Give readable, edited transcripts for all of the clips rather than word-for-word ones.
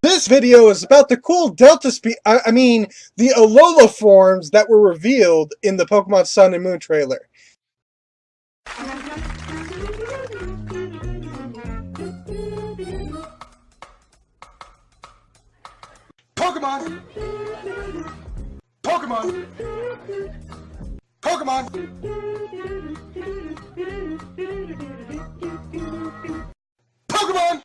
This video is about the cool Delta the Alola forms that were revealed in the Pokemon Sun and Moon trailer. Pokemon! Pokemon! Pokemon! Pokemon!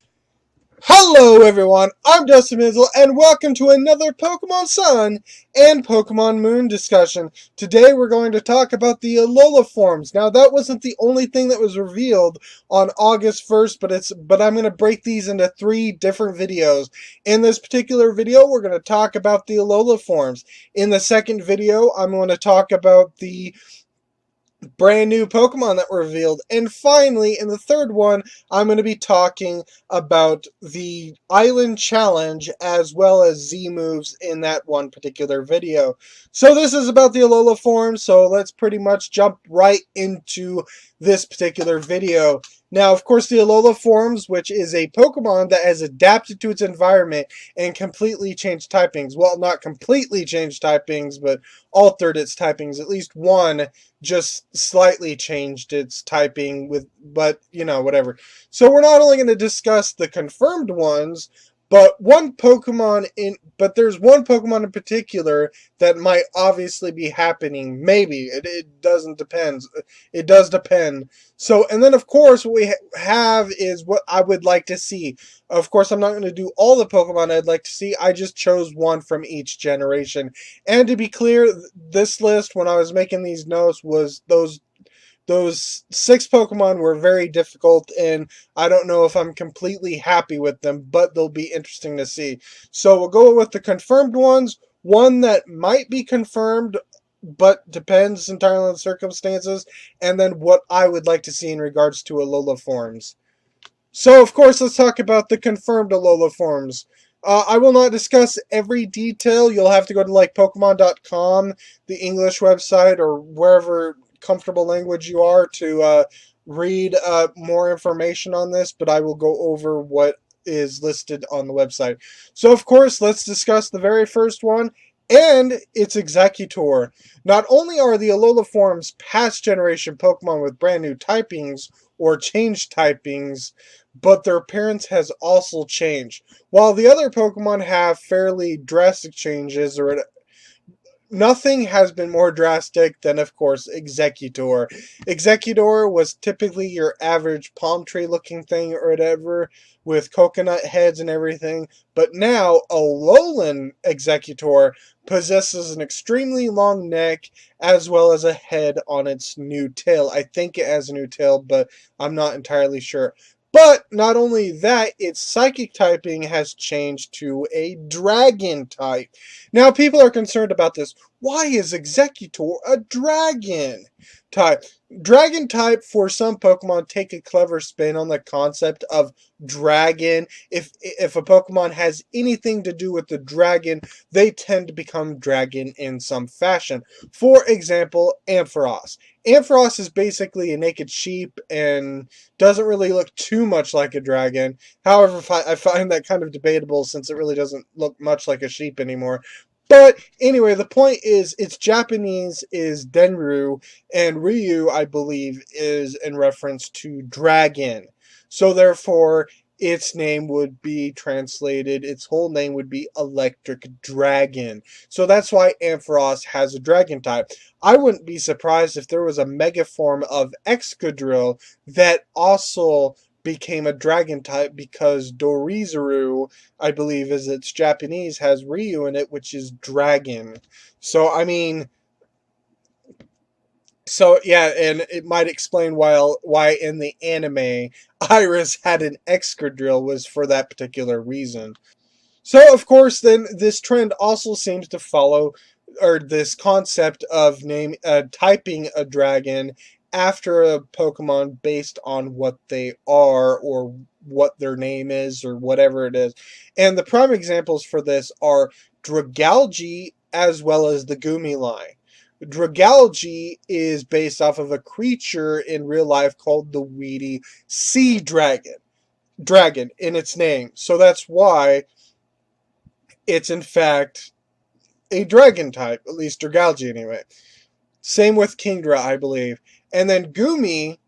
Hello everyone, I'm Dustin, and welcome to another Pokemon Sun and Pokemon Moon discussion. Today we're going to talk about the Alola forms. Now that wasn't the only thing that was revealed on August 1st, but I'm going to break these into 3 different videos. In this particular video, we're going to talk about the Alola forms. In the second video, I'm going to talk about the brand new Pokemon that were revealed. And finally, in the third one, I'm going to be talking about the Island Challenge as well as Z moves in that one particular video. So this is about the Alola form, so let's pretty much jump right into this particular video. Now, of course, the Alola Forms, which is a Pokemon that has adapted to its environment and completely changed typings. Well, not completely changed typings, but altered its typings. At least one just slightly changed its typing but, whatever. So we're not only going to discuss the confirmed ones, but there's one Pokemon in particular that might obviously be happening. Maybe. It doesn't depend. It does depend. So, and then of course what we have is what I would like to see. Of course, I'm not going to do all the Pokemon I'd like to see. I just chose one from each generation. And to be clear, this list, when I was making these notes, was those 6 Pokemon were very difficult, and I don't know if I'm completely happy with them, but they'll be interesting to see. So we'll go with the confirmed ones. One that might be confirmed, but depends entirely on the circumstances, and then what I would like to see in regards to Alola forms. So, of course, let's talk about the confirmed Alola forms. I will not discuss every detail. You'll have to go to like Pokemon.com, the English website, or wherever comfortable language you are to read more information on this, but I will go over what is listed on the website. So, of course, let's discuss the very first one, and its Executor. Not only are the Alola forms past generation Pokemon with brand new typings or changed typings, but their appearance has also changed. While the other Pokemon have fairly drastic changes, nothing has been more drastic than, of course, Executor. Executor was typically your average palm tree looking thing or whatever, with coconut heads and everything, but now Alolan Executor possesses an extremely long neck as well as a head on its new tail. I think it has a new tail, but I'm not entirely sure. But not only that, its psychic typing has changed to a dragon type. Now, people are concerned about this. Why is Executor a dragon type? Dragon type, for some Pokemon, take a clever spin on the concept of dragon. If a Pokemon has anything to do with the dragon, they tend to become dragon in some fashion. For example, Ampharos. Ampharos is basically a naked sheep and doesn't really look too much like a dragon. However, I find that kind of debatable since it really doesn't look much like a sheep anymore. But anyway, the point is, its Japanese is Denryu, and Ryu, I believe, is in reference to dragon. So therefore, its name would be translated, its whole name would be Electric Dragon. So that's why Ampharos has a dragon type. I wouldn't be surprised if there was a mega form of Excadrill that also became a dragon type, because Dorizuru, I believe is its Japanese, has Ryu in it, which is dragon. So, yeah, and it might explain why in the anime Iris had an Excadrill was for that particular reason. So, of course, then this trend also seems to follow, or this concept of typing a dragon after a Pokemon based on what they are or what their name is or whatever it is. And the prime examples for this are Dragalge as well as the Gumi line. Dragalge is based off of a creature in real life called the Weedy Sea Dragon in its name. So that's why it's in fact a dragon type, at least Dragalge anyway. Same with Kingdra, I believe. And then Gumi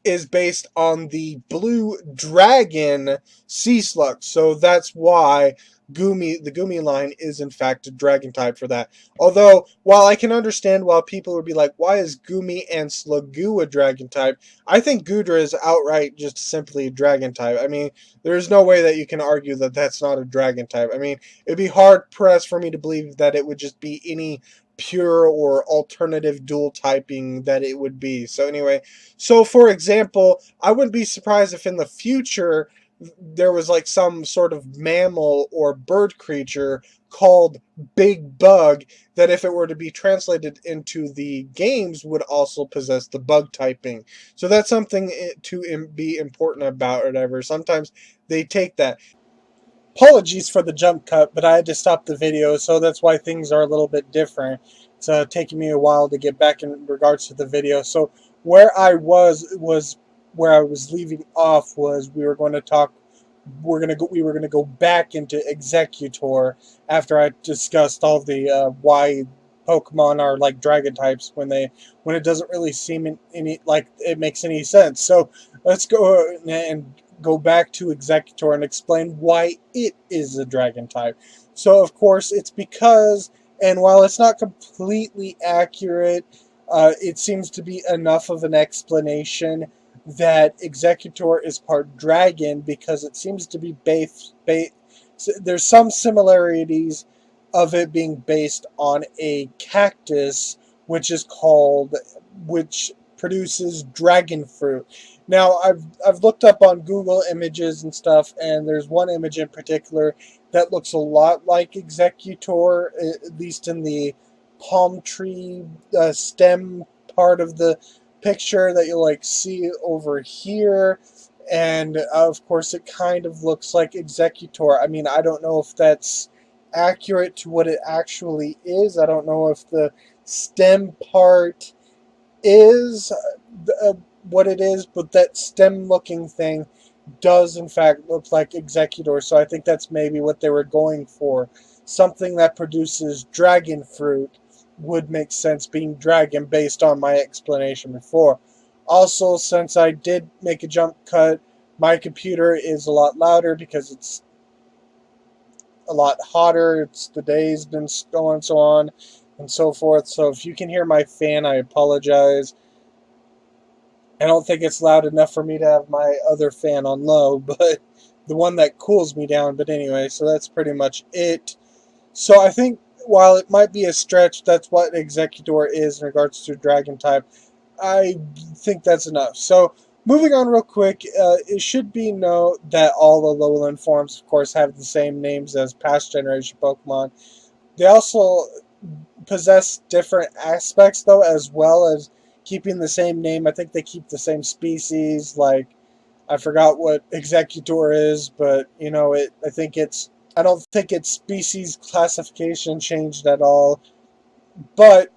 is based on the blue dragon sea slug. So that's why the Gumi line is in fact a dragon type for that. Although, while I can understand why people would be like, why is Gumi and Slugoo a dragon type? I think Goodra is outright just simply a dragon type. I mean, there's no way that you can argue that that's not a dragon type. I mean, it'd be hard pressed for me to believe that it would just be any pure or alternative dual typing that it would be. So anyway, so for example, I wouldn't be surprised if in the future there was like some sort of mammal or bird creature called Big Bug that if it were to be translated into the games would also possess the bug typing. So that's something to be important about or whatever. Sometimes they take that. Apologies for the jump cut, but I had to stop the video, so that's why things are a little bit different. It's taking me a while to get back in regards to the video. So where I was where I was leaving off was we were going to talk. We were gonna go back into Executor after I discussed all the why Pokemon are like dragon types when it doesn't really seem any like it makes any sense. So let's go and go back to Executor and explain why it is a dragon type. So of course it's because, and while it's not completely accurate, it seems to be enough of an explanation that Executor is part dragon because it seems to be there's some similarities of it being based on a cactus which produces dragon fruit. Now I've looked up on Google images and stuff, and there's one image in particular that looks a lot like Executor, at least in the palm tree stem part of the picture that you'll like see over here. And of course it kind of looks like Executor. I mean, I don't know if that's accurate to what it actually is. I don't know if the stem part is what it is, but that stem looking thing does in fact look like Executor, so I think that's maybe what they were going for. Something that produces dragon fruit would make sense being dragon based on my explanation before. Also, since I did make a jump cut, my computer is a lot louder because it's a lot hotter. The day's been going so on and so forth. So if you can hear my fan, I apologize. I don't think it's loud enough for me to have my other fan on low, but the one that cools me down. But anyway, so that's pretty much it. So I think while it might be a stretch, that's what Executor is in regards to Dragon type. I think that's enough. So moving on real quick, it should be known that all the Alolan forms, of course, have the same names as past generation Pokemon. They also possess different aspects, though, as well as keeping the same name. I think they keep the same species. Like, I forgot what Executor is, but you know, I don't think its species classification changed at all. But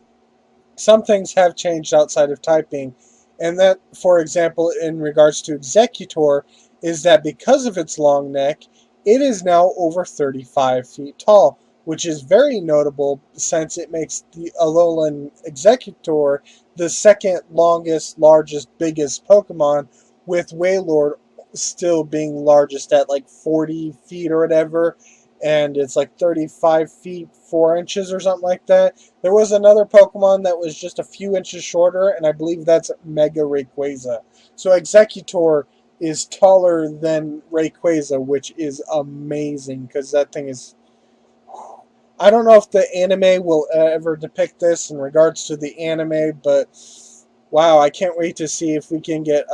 some things have changed outside of typing, and that, for example, in regards to Executor, is that because of its long neck, it is now over 35 feet tall, which is very notable since it makes the Alolan Executor the second longest, largest, biggest Pokemon, with Wailord still being largest at like 40 feet or whatever, and it's like 35 feet 4 inches or something like that. There was another Pokemon that was just a few inches shorter, and I believe that's Mega Rayquaza. So Executor is taller than Rayquaza, which is amazing because that thing is... I don't know if the anime will ever depict this in regards to the anime, but wow, I can't wait to see if we can get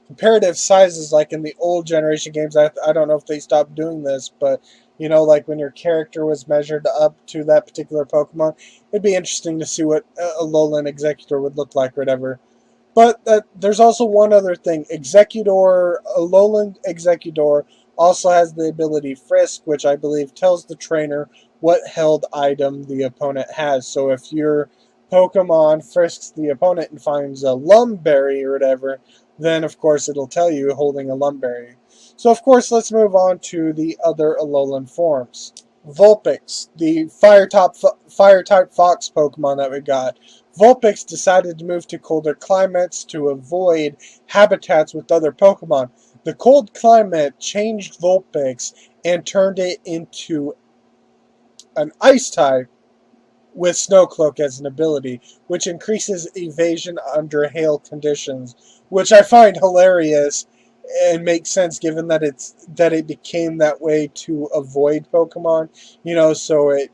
comparative sizes like in the old generation games. I don't know if they stopped doing this, but you know, like when your character was measured up to that particular Pokemon, it'd be interesting to see what Alolan Executor would look like or whatever. But there's also one other thing. Alolan Executor also has the ability Frisk, which I believe tells the trainer what held item the opponent has. So if your Pokemon frisks the opponent and finds a Lumberry or whatever, then of course it'll tell you holding a Lumberry. So of course, let's move on to the other Alolan forms. Vulpix, the fire-type fox Pokemon that we got. Vulpix decided to move to colder climates to avoid habitats with other Pokemon. The cold climate changed Vulpix and turned it into an ice type with Snowcloak as an ability, which increases evasion under hail conditions, which I find hilarious and makes sense given that it became that way to avoid Pokemon. So it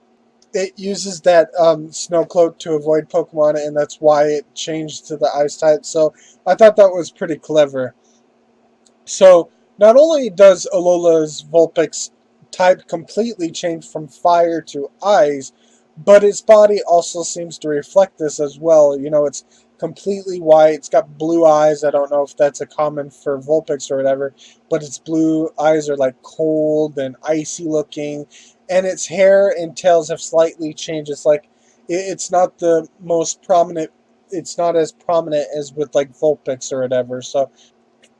uses that Snowcloak to avoid Pokemon, and that's why it changed to the Ice type. So I thought that was pretty clever. So not only does Alola's Vulpix type completely change from fire to ice, but its body also seems to reflect this as well. It's completely white. It's got blue eyes. I don't know if that's a common for Vulpix or whatever, but its blue eyes are like cold and icy looking, and its hair and tails have slightly changed. It's like it's not the most prominent. It's not as prominent as with like Vulpix or whatever.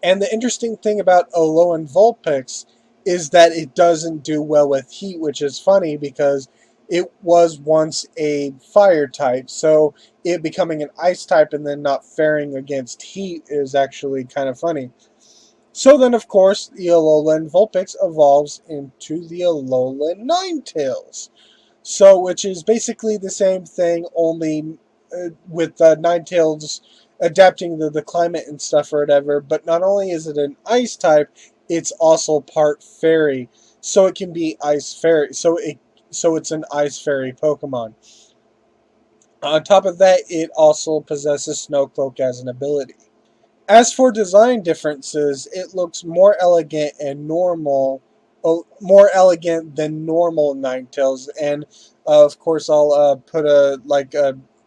And the interesting thing about Alolan Vulpix is that it doesn't do well with heat, which is funny because it was once a fire type. So it becoming an ice type and then not faring against heat is actually kind of funny. So then, of course, the Alolan Vulpix evolves into the Alolan Ninetales. So, which is basically the same thing, only with Ninetales adapting to the climate and stuff or whatever. But not only is it an ice type, it's also part fairy, so it can be ice fairy. So it's an ice fairy Pokemon. On top of that, it also possesses Snowcloak as an ability. As for design differences, it looks more elegant and normal, more elegant than normal Ninetales. And of course, I'll put a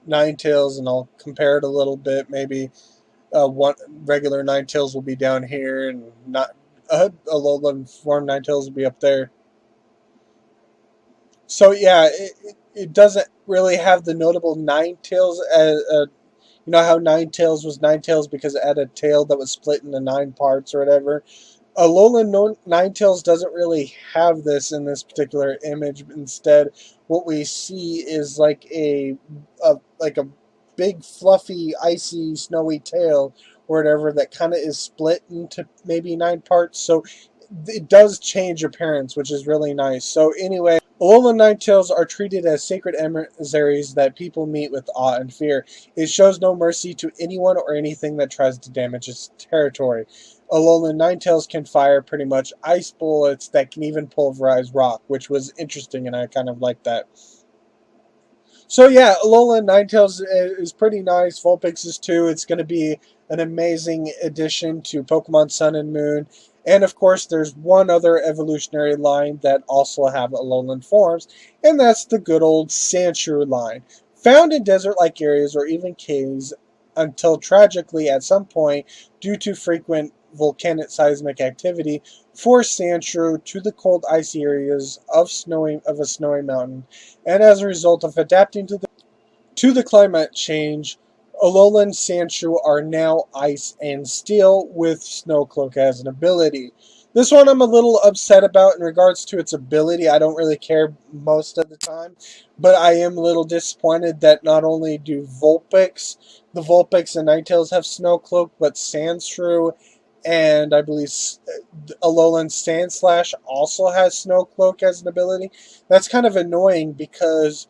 Ninetales and I'll compare it a little bit. Maybe one regular Ninetales will be down here, and not Alolan Form Ninetales will be up there. So yeah, it doesn't really have the notable Ninetales as you know how Ninetales was Ninetales because it had a tail that was split into 9 parts or whatever. Alolan Ninetales doesn't really have this in this particular image. Instead, what we see is like a big fluffy icy snowy tail or whatever that kind of is split into maybe 9 parts. So it does change appearance, which is really nice. So anyway, Alolan Ninetales are treated as sacred emissaries that people meet with awe and fear. It shows no mercy to anyone or anything that tries to damage its territory. Alolan Ninetales can fire pretty much ice bullets that can even pulverize rock, which was interesting, and I kind of like that. So yeah, Alolan Ninetales is pretty nice. Vulpix is too. It's going to be an amazing addition to Pokemon Sun and Moon. And of course, there's one other evolutionary line that also have Alolan forms, and that's the good old Sandshrew line. Found in desert-like areas or even caves until tragically at some point, due to frequent volcanic seismic activity, forced Sandshrew to the cold icy areas of a snowy mountain, and as a result of adapting to the climate change, Alolan Sandshrew are now ice and steel with Snowcloak as an ability. This one I'm a little upset about in regards to its ability. I don't really care most of the time, but I am a little disappointed that not only do the Vulpix and Ninetales have Snowcloak, but Sandshrew and I believe Alolan Sandslash also has Snowcloak as an ability. That's kind of annoying because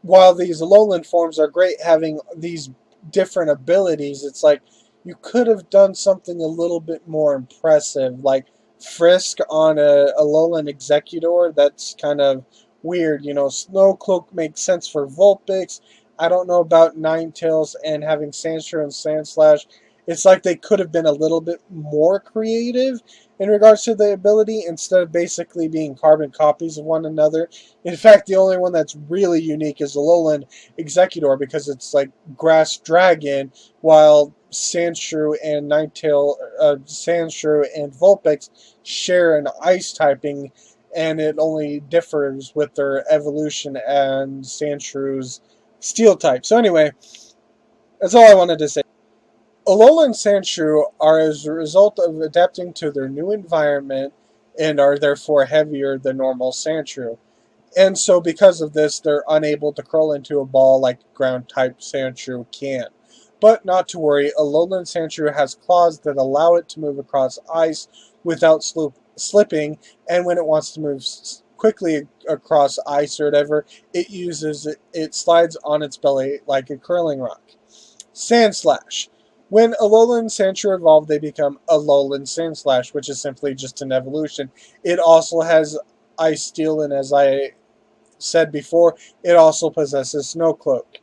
while these Alolan forms are great having these different abilities, it's like you could have done something a little bit more impressive, like Frisk on a Alolan Executor. That's kind of weird. Snowcloak makes sense for Vulpix. I don't know about Ninetales and having Sandshrew and Sandslash. It's like they could have been a little bit more creative in regards to the ability instead of basically being carbon copies of one another. In fact, the only one that's really unique is Alolan Executor because it's like Grass Dragon, while Sandshrew and Sandshrew and Vulpix share an ice typing, and it only differs with their evolution and Sandshrew's steel type. So anyway, that's all I wanted to say. Alola and Sandshrew are as a result of adapting to their new environment and are therefore heavier than normal Sandshrew. And so because of this, they're unable to curl into a ball like ground-type Sandshrew can. But not to worry, a lowland Sandshrew has claws that allow it to move across ice without slipping, and when it wants to move quickly across ice or whatever, it slides on its belly like a curling rock. Sandslash. When Alolan Sandshrew evolve, they become Alolan Sandslash, which is simply just an evolution. It also has Ice Steel, and as I said before, it also possesses Snow Cloak.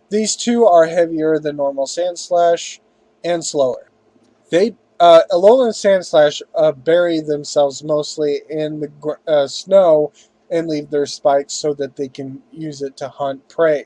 These two are heavier than normal Sandslash and slower. Alolan Sandslash bury themselves mostly in the snow and leave their spikes so that they can use it to hunt prey.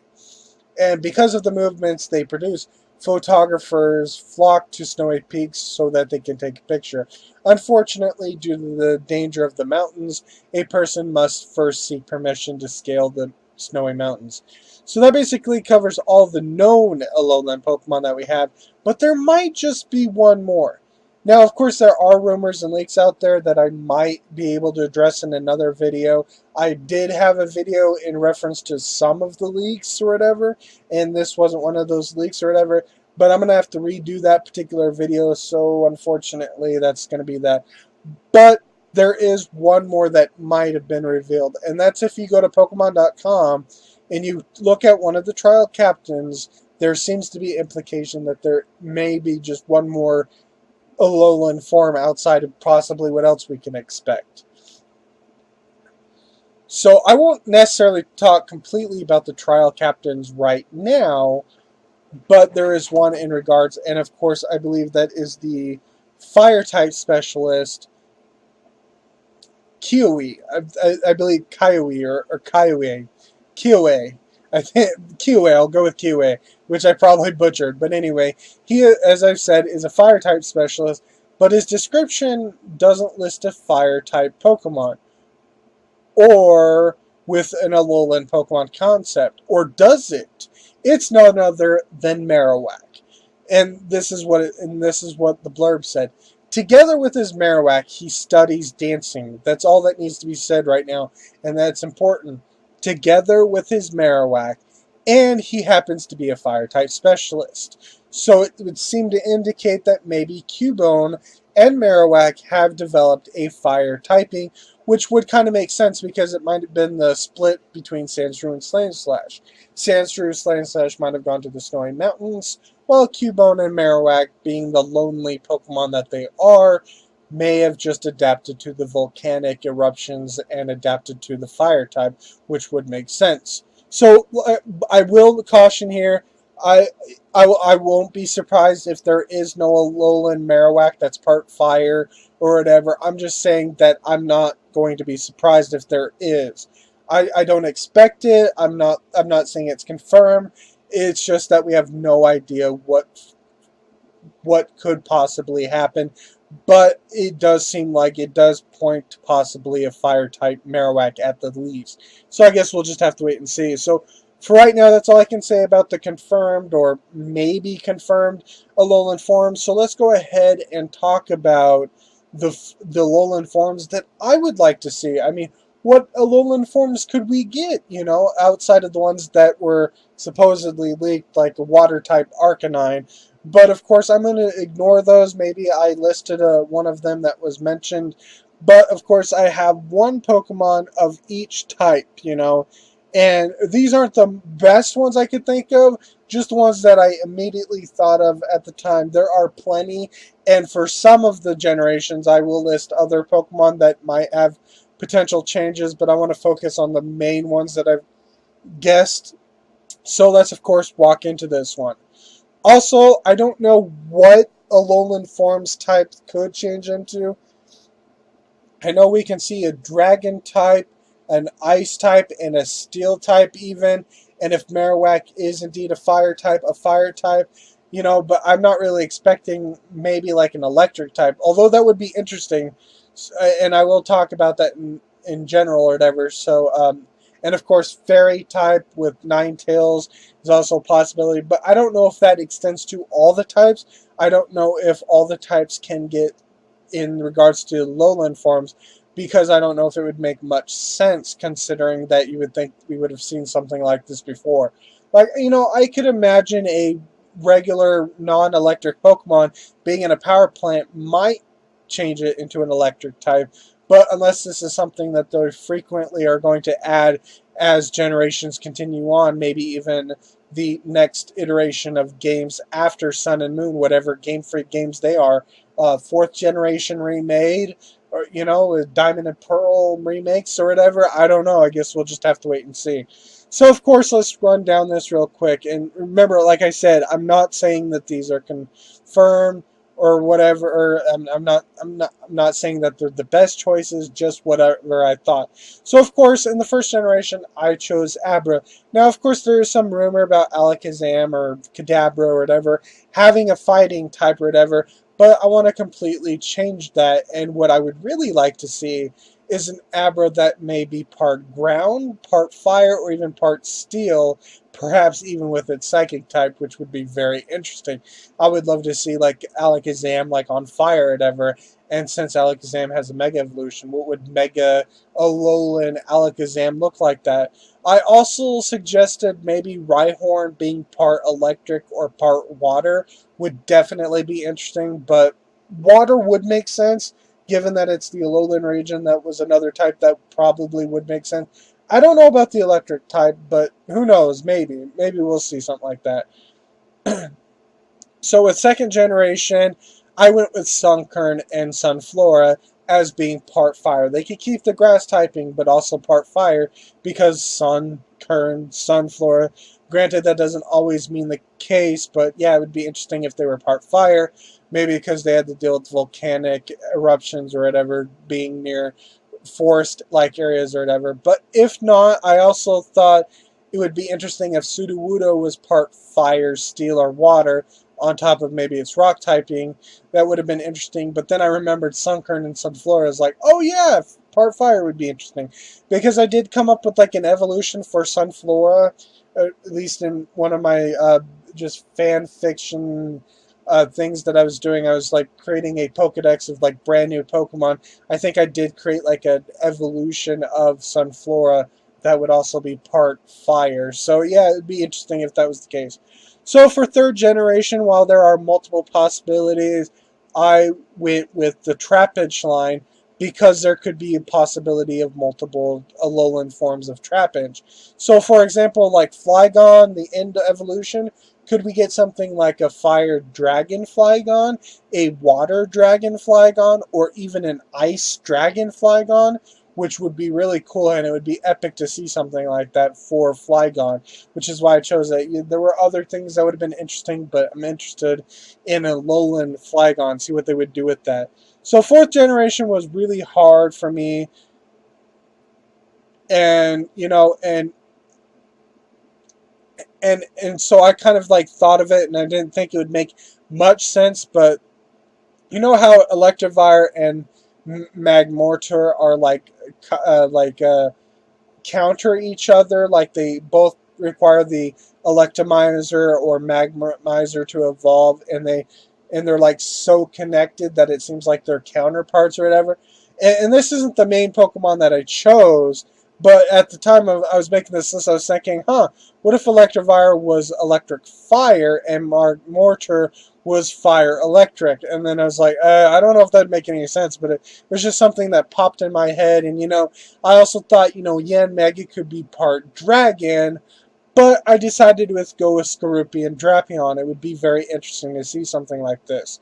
And because of the movements they produce, photographers flock to snowy peaks so that they can take a picture. Unfortunately, due to the danger of the mountains, a person must first seek permission to scale the snowy mountains. So that basically covers all the known Alolan Pokemon that we have, but there might just be one more. Now, of course, there are rumors and leaks out there that I might be able to address in another video. I did have a video in reference to some of the leaks or whatever, and this wasn't one of those leaks or whatever, but I'm going to have to redo that particular video, so unfortunately that's going to be that. But there is one more that might have been revealed, and that's if you go to Pokemon.com and you look at one of the trial captains, there seems to be implication that there may be just one more Alolan form outside of possibly what else we can expect. So I won't necessarily talk completely about the trial captains right now, but there is one in regards, and of course I believe that is the fire-type specialist, Kiwi. I believe Kiwi or Kiwi. Kiwi. I think Kiwi, I'll go with Kiwi, which I probably butchered. But anyway, he, as I've said, is a fire-type specialist, but his description doesn't list a fire-type Pokemon. Or with an Alolan Pokemon concept. Or does it? It's none other than Marowak. And this is what the blurb said. Together with his Marowak, he studies dancing. That's all that needs to be said right now, and that's important. Together with his Marowak, and he happens to be a fire-type specialist. So it would seem to indicate that maybe Cubone and Marowak have developed a fire typing, which would kind of make sense because it might have been the split between Sandshrew and Sandslash. Sandshrew and Sandslash might have gone to the Snowy Mountains, while Cubone and Marowak, being the lonely Pokemon that they are, may have just adapted to the volcanic eruptions and adapted to the fire type, which would make sense. So I will caution here, I won't be surprised if there is no Alolan Marowak that's part fire or whatever. I'm just saying that I'm not going to be surprised if there is. I don't expect it. I'm not saying it's confirmed. It's just that we have no idea what could possibly happen. But it does seem like it does point to possibly a fire-type Marowak at the least. So I guess we'll just have to wait and see. So for right now, that's all I can say about the confirmed or maybe confirmed Alolan forms. So let's go ahead and talk about the Alolan forms that I would like to see. I mean, what Alolan forms could we get, outside of the ones that were supposedly leaked, like the water-type Arcanine? But of course, I'm going to ignore those. Maybe I listed one of them that was mentioned. But of course, I have one Pokemon of each type, And these aren't the best ones I could think of, just the ones that I immediately thought of at the time. There are plenty, and for some of the generations, I will list other Pokemon that might have potential changes, but I want to focus on the main ones that I've guessed. So let's, of course, walk into this one. Also, I don't know what Alolan Forms type could change into. I know we can see a Dragon type, an Ice type, and a Steel type even. And if Marowak is indeed a Fire type, but I'm not really expecting maybe like an Electric type. Although that would be interesting, and I will talk about that in general or whatever. So, and of course, Fairy type with 9 tails is also a possibility. But I don't know if that extends to all the types. I don't know if all the types can get in regards to Alolan forms. because I don't know if it would make much sense considering that you would think we would have seen something like this before. Like, I could imagine a regular non-electric Pokemon being in a power plant might change it into an electric type, but unless this is something that they frequently are going to add as generations continue on, maybe even the next iteration of games after Sun and Moon, whatever Game Freak games they are, fourth generation remade, or Diamond and Pearl remakes or whatever. I don't know. I guess we'll just have to wait and see. So of course, let's run down this real quick. And remember, like I said, I'm not saying that these are confirmed or whatever. Or I'm not saying that they're the best choices. Just whatever I thought. So of course, in the first generation, I chose Abra. Now, of course, there is some rumor about Alakazam or Kadabra or whatever having a fighting type or whatever. But I want to completely change that, and what I would really like to see is an Abra that may be part ground, part fire, or even part steel, perhaps even with its psychic type, which would be very interesting. I would love to see like Alakazam like on fire or whatever, and since Alakazam has a Mega Evolution, what would Mega Alolan Alakazam look like that? I also suggested maybe Rhyhorn being part electric or part water would definitely be interesting, but water would make sense given that it's the Alolan region. That was another type that probably would make sense. I don't know about the electric type, but who knows? Maybe we'll see something like that. So with second generation, I went with Sunkern and Sunflora as being part fire. They could keep the grass typing, but also part fire because Sunkern, Sunflora. Granted, that doesn't always mean the case, but yeah, it would be interesting if they were part fire. Maybe because they had to deal with volcanic eruptions or whatever, being near forest-like areas or whatever. But if not, I also thought it would be interesting if Sudowoodo was part fire, steel, or water, on top of maybe its rock typing. That would have been interesting. But then I remembered Sunkern and Sunflora. I was like, oh yeah, part fire would be interesting. Because I did come up with like an evolution for Sunflora, at least in one of my just fan fiction things that I was doing. I was like creating a Pokedex of like brand new Pokemon. I think I did create like an evolution of Sunflora that would also be part fire. So yeah, it'd be interesting if that was the case. So for third generation, while there are multiple possibilities, I went with the Trapinch line because there could be a possibility of multiple Alolan forms of Trapinch. So for example, like Flygon, the end evolution, could we get something like a fire dragon Flygon, a water dragon Flygon, or even an ice dragon Flygon? Which would be really cool, and it would be epic to see something like that for Flygon, which is why I chose that. There were other things that would have been interesting, but I'm interested in a Alolan Flygon, see what they would do with that. So fourth generation was really hard for me, and and so I kind of like thought of it, and I didn't think it would make much sense, but you know how Electivire and Magmortar are counter each other, like they both require the Electromizer or Magmamizer to evolve, and they're like so connected that it seems like they're counterparts or whatever. And this isn't the main Pokemon that I chose, but at the time I was making this list, I was thinking, what if Electivire was electric fire and Mortar was fire electric? And then I was like, I don't know if that'd make any sense, but it was just something that popped in my head. And I also thought, Yanmega could be part dragon, but I decided to go with Skorupi and Drapion. It would be very interesting to see something like this.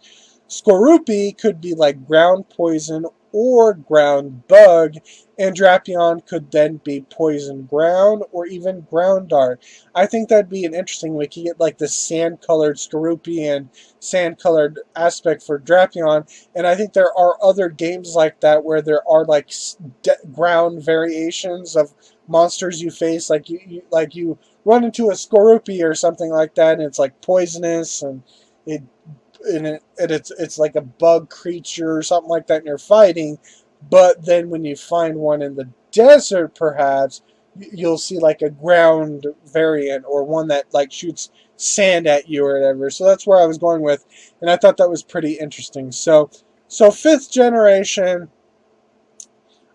Skorupi could be like ground poison or ground bug, and Drapion could then be poison ground or even ground dart. I think that'd be an interesting. We could get like the sand-colored Skorupi and sand-colored aspect for Drapion, and I think there are other games like that where there are like ground variations of monsters you face, like you run into a Skorupi or something like that, and it's like poisonous, and it's like a bug creature or something like that, and you're fighting. But then when you find one in the desert, perhaps you'll see like a ground variant or one that like shoots sand at you or whatever. So that's where I was going with, and I thought that was pretty interesting. So fifth generation,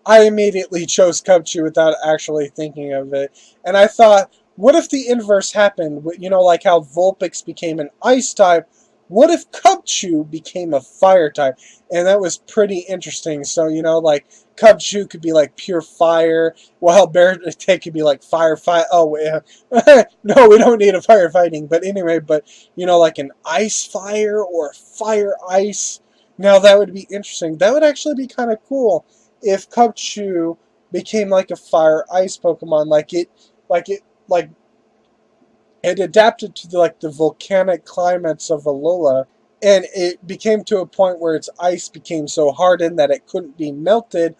I immediately chose Cubchoo without actually thinking of it. And I thought, what if the inverse happened? You know, like how Vulpix became an ice type. What if Cubchoo became a fire type? And that was pretty interesting. So, you know, like Cubchoo could be like pure fire, while Beartic could be like firefight. Oh, wait. No, we don't need a firefighting. But anyway, but, you know, like an ice fire or fire ice. Now, that would be interesting. That would actually be kind of cool if Cubchoo became like a fire ice Pokemon, like it adapted to the volcanic climates of Alola, and it became to a point where its ice became so hardened that it couldn't be melted,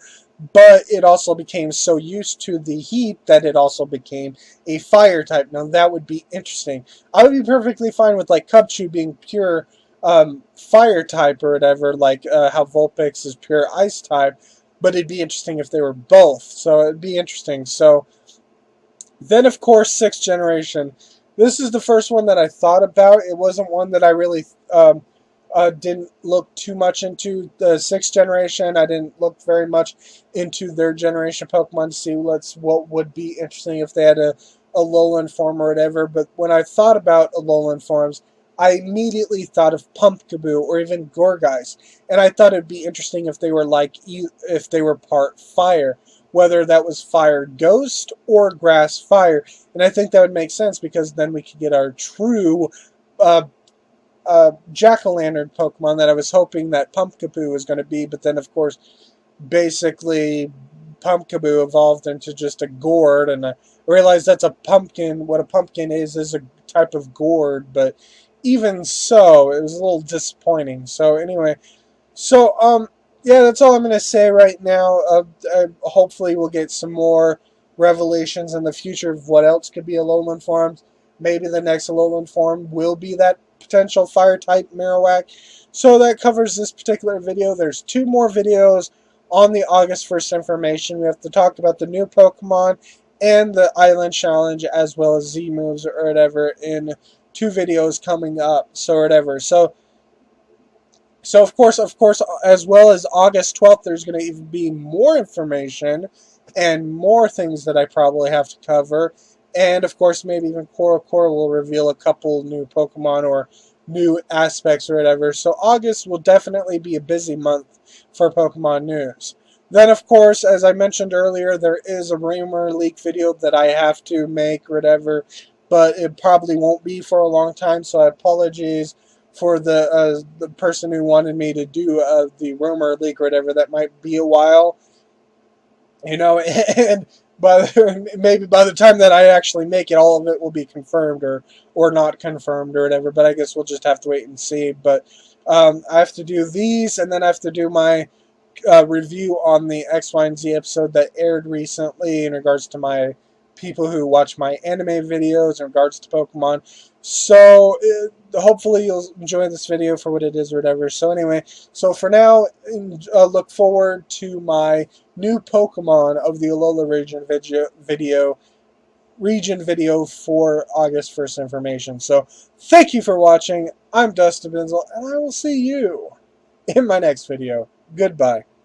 but it also became so used to the heat that it also became a fire type. Now that would be interesting. I would be perfectly fine with like Cubchoo being pure fire type or whatever, like how Vulpix is pure ice type, but it'd be interesting if they were both. So it'd be interesting. So then, of course, 6th generation. This is the first one that I thought about. It wasn't one that I really didn't look too much into. The 6th generation, I didn't look very much into their generation Pokemon to see what would be interesting if they had a Alolan form or whatever. But when I thought about Alolan forms, I immediately thought of Pumpkaboo or even Gourgeist, and I thought it'd be interesting if they were if they were part fire, whether that was fire ghost or grass fire. And I think that would make sense because then we could get our true uh, jack-o'-lantern Pokemon that I was hoping that Pumpkaboo was going to be. But then, of course, basically Pumpkaboo evolved into just a gourd, and I realized that's a pumpkin. What a pumpkin is a type of gourd, but even so, it was a little disappointing. So anyway, yeah, that's all I'm going to say right now. Hopefully we'll get some more revelations in the future of what else could be Alolan forms. Maybe the next Alolan form will be that potential fire-type Marowak. So that covers this particular video. There's 2 more videos on the August 1st information. We have to talk about the new Pokemon and the Island Challenge, as well as Z-moves or whatever, in 2 videos coming up. So whatever. So of course, as well as August 12th, there's going to even be more information and more things that I probably have to cover. And of course, maybe even Core will reveal a couple new Pokemon or new aspects or whatever. So August will definitely be a busy month for Pokemon news. Then, of course, as I mentioned earlier, there is a rumor leak video that I have to make or whatever, but it probably won't be for a long time, so I apologize for the person who wanted me to do the rumor leak or whatever. That might be a while, you know, and maybe by the time that I actually make it, all of it will be confirmed or not confirmed or whatever. But I guess we'll just have to wait and see. But I have to do these, and then I have to do my review on the X, Y, and Z episode that aired recently in regards to my people who watch my anime videos in regards to Pokemon. So hopefully you'll enjoy this video for what it is or whatever. So anyway, so for now, look forward to my new Pokemon of the Alola region video for August 1st information. So thank you for watching. I'm Dustin Benzel, and I will see you in my next video. Goodbye.